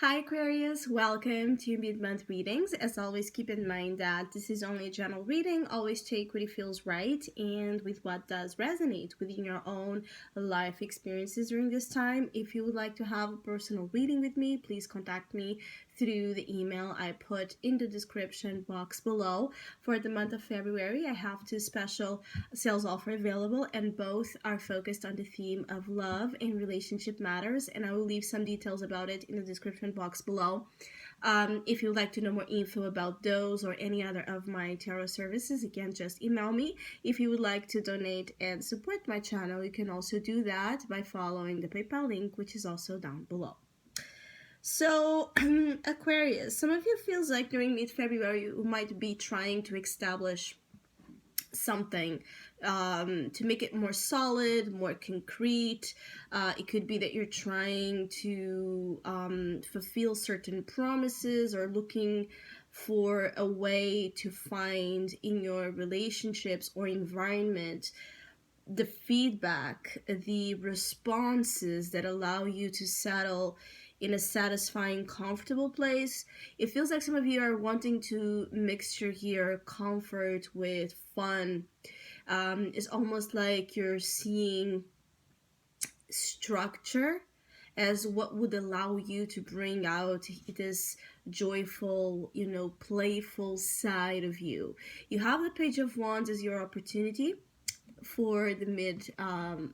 Hi Aquarius, welcome to mid-month readings. As always, keep in mind that this is only a general reading. Always take what it feels right and with what does resonate within your own life experiences during this time. If you would like to have a personal reading with me, please contact me through the email I put in the description box below. For the month of February, I have two special sales offers available, and both are focused on the theme of love and relationship matters, and I will leave some details about it in the description box below. If you'd like to know more info about those or any other of my tarot services, again, just email me. If you would like to donate and support my channel, you can also do that by following the PayPal link, which is also down below. So, Aquarius, some of you feels like during mid-February you might be trying to establish something to make it more solid, more concrete. It could be that you're trying to fulfill certain promises or looking for a way to find in your relationships or environment the feedback, the responses that allow you to settle in a satisfying, comfortable place. It feels like some of you are wanting to mixture here comfort with fun. It's almost like you're seeing structure as what would allow you to bring out this joyful, playful side of you. You have the Page of Wands as your opportunity for the mid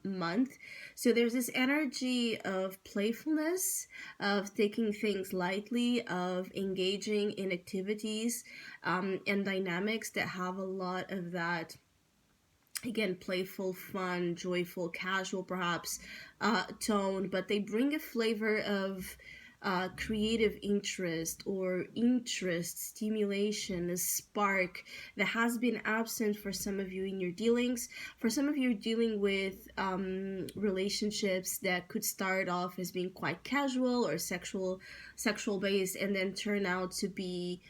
month. So there's this energy of playfulness, of taking things lightly, of engaging in activities and dynamics that have a lot of that, again, playful, fun, joyful, casual perhaps tone, but they bring a flavor of creative interest or interest, stimulation, a spark that has been absent for some of you in your dealings. For some of you dealing with relationships that could start off as being quite casual or sexual based and then turn out to be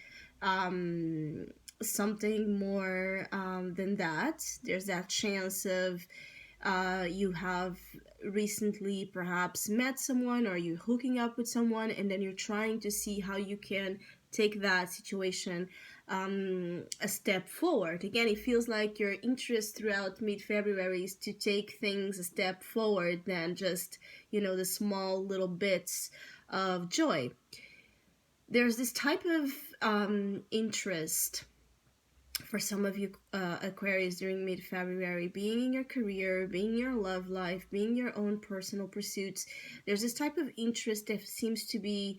something more than that. There's that chance of you have recently perhaps met someone or you're hooking up with someone, and then you're trying to see how you can take that situation a step forward. Again, it feels like your interest throughout mid-February is to take things a step forward than just, the small little bits of joy. There's this type of interest for some of you Aquarius during mid-February, being in your career, being in your love life, being your own personal pursuits. There's this type of interest that seems to be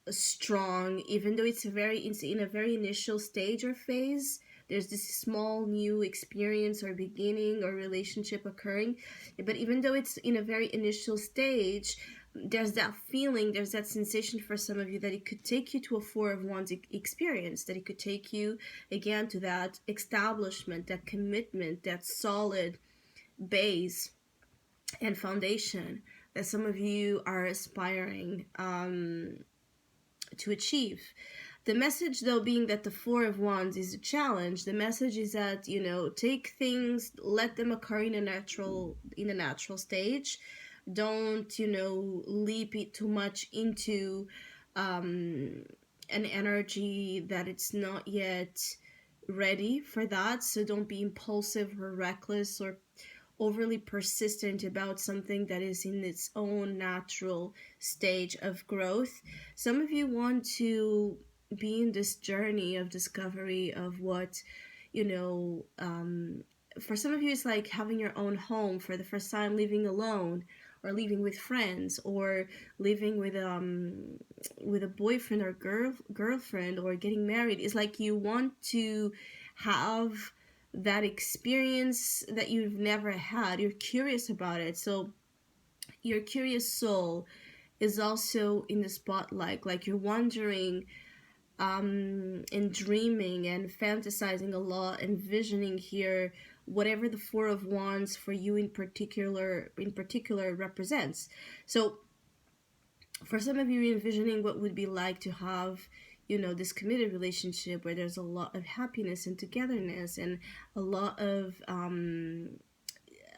strong, even though it's in a very initial stage or phase. There's this small new experience or beginning or relationship occurring, but even though it's in a very initial stage, there's that feeling, there's that sensation for some of you that it could take you to a Four of Wands experience, that it could take you again to that establishment, that commitment, that solid base and foundation that some of you are aspiring to achieve. The message, though, being that the Four of Wands is a challenge. The message is that, take things, let them occur in a natural stage. Don't, leap it too much into an energy that it's not yet ready for that. So don't be impulsive or reckless or overly persistent about something that is in its own natural stage of growth. Some of you want to be in this journey of discovery of what, for some of you it's like having your own home for the first time, living alone, or living with friends, or living with a boyfriend or girlfriend, or getting married. It's like you want to have that experience that you've never had. You're curious about it. So your curious soul is also in the spotlight. Like you're wondering and dreaming and fantasizing a lot, envisioning here whatever the Four of Wands for you in particular represents. So for some of you, envisioning what would be like to have, this committed relationship where there's a lot of happiness and togetherness and a lot of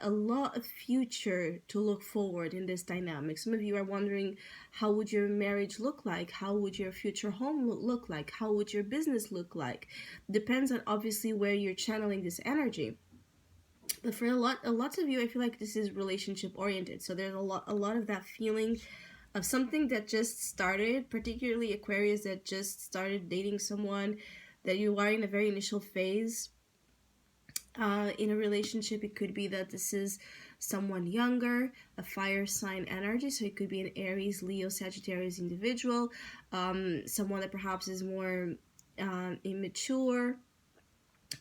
a lot of future to look forward in this dynamic. Some of you are wondering, how would your marriage look like? How would your future home look like? How would your business look like? Depends on obviously where you're channeling this energy. But for a lot of you, I feel like this is relationship oriented. So there's a lot of that feeling of something that just started, particularly Aquarius that just started dating someone, that you are in a very initial phase in a relationship. It could be that this is someone younger, a fire sign energy, so it could be an Aries, Leo, Sagittarius individual, someone that perhaps is more immature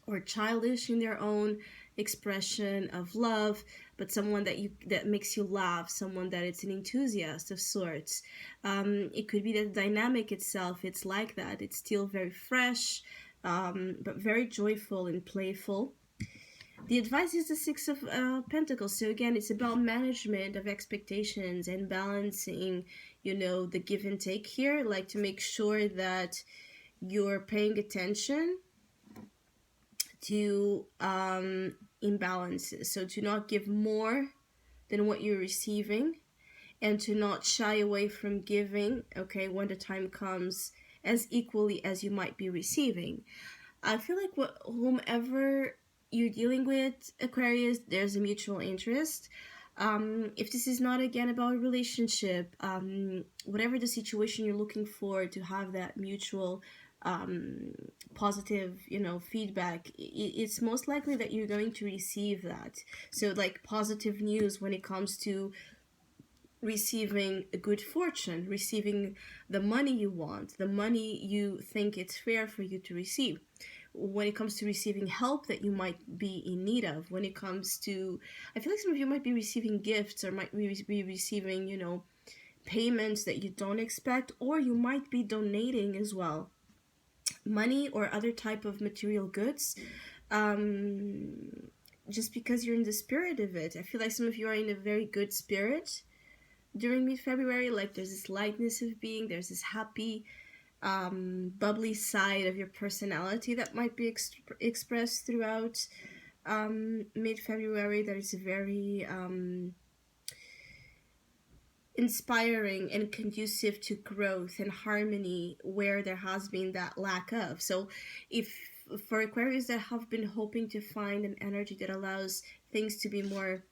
or childish in their own expression of love, but someone that makes you laugh, someone that it's an enthusiast of sorts. It could be that the dynamic itself, it's like that. It's still very fresh, but very joyful and playful. The advice is the Six of Pentacles. So again, it's about management of expectations and balancing, the give and take here. Like to make sure that you're paying attention to imbalances. So to not give more than what you're receiving, and to not shy away from giving, okay, when the time comes, as equally as you might be receiving. I feel like whomever you're dealing with, Aquarius, there's a mutual interest. If this is not again about a relationship, whatever the situation you're looking for to have that mutual positive feedback, it's most likely that you're going to receive that. So like positive news when it comes to receiving a good fortune, receiving the money you want, the money you think it's fair for you to receive. When it comes to receiving help that you might be in need of, when it comes to, I feel like some of you might be receiving gifts or might be receiving, payments that you don't expect, or you might be donating as well, money or other type of material goods, just because you're in the spirit of it. I feel like some of you are in a very good spirit during mid-February. Like there's this lightness of being, there's this happy, bubbly side of your personality that might be expressed throughout mid-February, that is very inspiring and conducive to growth and harmony where there has been that lack of. So if for Aquarius that have been hoping to find an energy that allows things to be more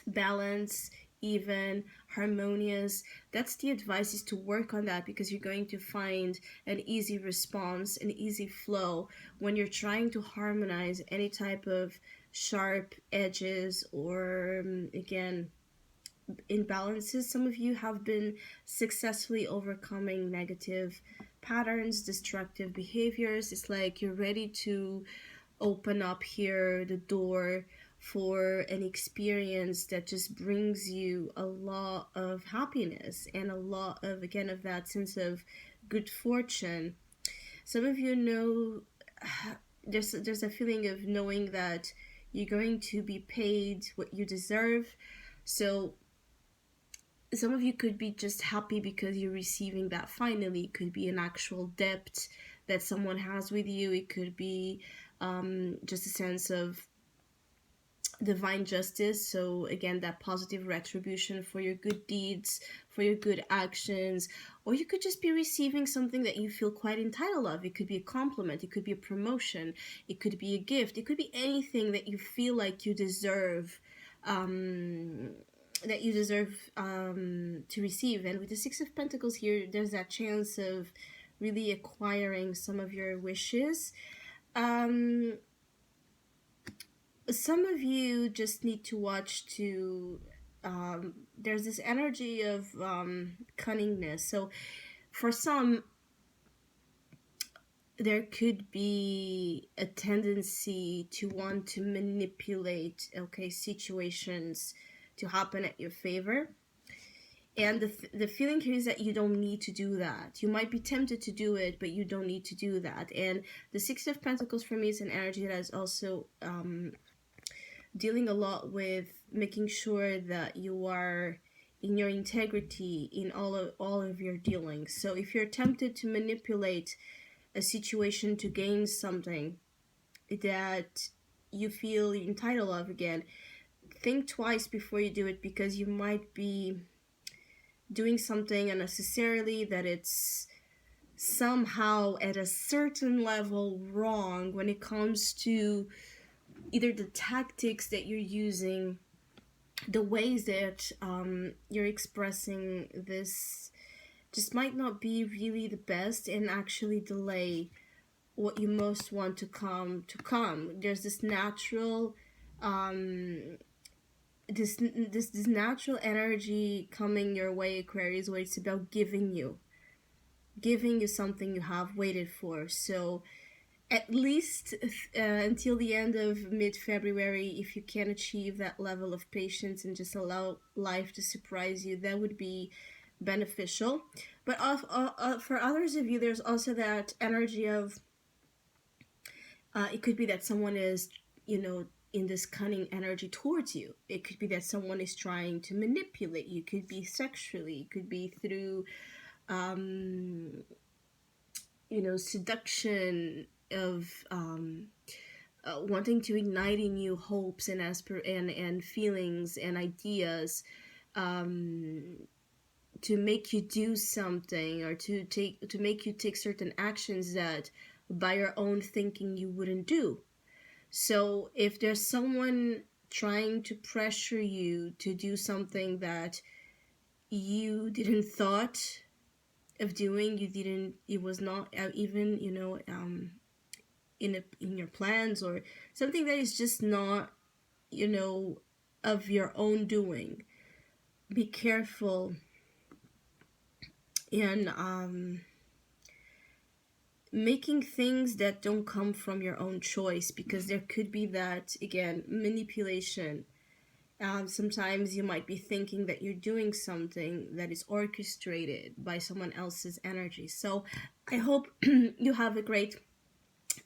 balanced, even, harmonious, that's the advice, is to work on that, because you're going to find an easy response, an easy flow when you're trying to harmonize any type of sharp edges or again imbalances. Some of you have been successfully overcoming negative patterns, destructive behaviors. It's like you're ready to open up here the door for an experience that just brings you a lot of happiness and a lot of, again, of that sense of good fortune. Some of you know there's a feeling of knowing that you're going to be paid what you deserve. So some of you could be just happy because you're receiving that finally. It could be an actual debt that someone has with you. It could be just a sense of divine justice. So again, that positive retribution for your good deeds, for your good actions. Or you could just be receiving something that you feel quite entitled of. It could be a compliment, it could be a promotion, it could be a gift, it could be anything that you feel like you deserve, to receive. And with the Six of Pentacles here, there's that chance of really acquiring some of your wishes. Some of you just need to watch to there's this energy of cunningness. So for some, there could be a tendency to want to manipulate situations to happen at your favor. And the feeling here is that you don't need to do that. You might be tempted to do it, but you don't need to do that. And the Six of Pentacles for me is an energy that is also dealing a lot with making sure that you are in your integrity in all of your dealings. So if you're tempted to manipulate a situation to gain something that you feel entitled of, again, think twice before you do it, because you might be doing something unnecessarily that it's somehow at a certain level wrong when it comes to either the tactics that you're using, the ways that you're expressing this just might not be really the best, and actually delay what you most want to come. There's this natural this natural energy coming your way, Aquarius, where it's about giving you something you have waited for. So at least until the end of mid-February, if you can achieve that level of patience and just allow life to surprise you, that would be beneficial. But for others of you, there's also that energy of it could be that someone is, in this cunning energy towards you. It could be that someone is trying to manipulate you. It could be sexually. It could be through, seduction of wanting to ignite in you hopes and and feelings and ideas, to make you do something, or to make you take certain actions that by your own thinking you wouldn't do. So if there's someone trying to pressure you to do something that you didn't thought of doing, it was not even, in your plans, or something that is just not, of your own doing, be careful. And making things that don't come from your own choice, because there could be that, again, manipulation. Sometimes you might be thinking that you're doing something that is orchestrated by someone else's energy. So I hope you have a great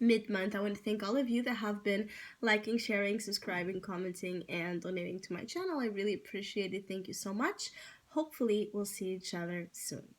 mid-month. I want to thank all of you that have been liking, sharing, subscribing, commenting, and donating to my channel. I really appreciate it. Thank you so much. Hopefully we'll see each other soon.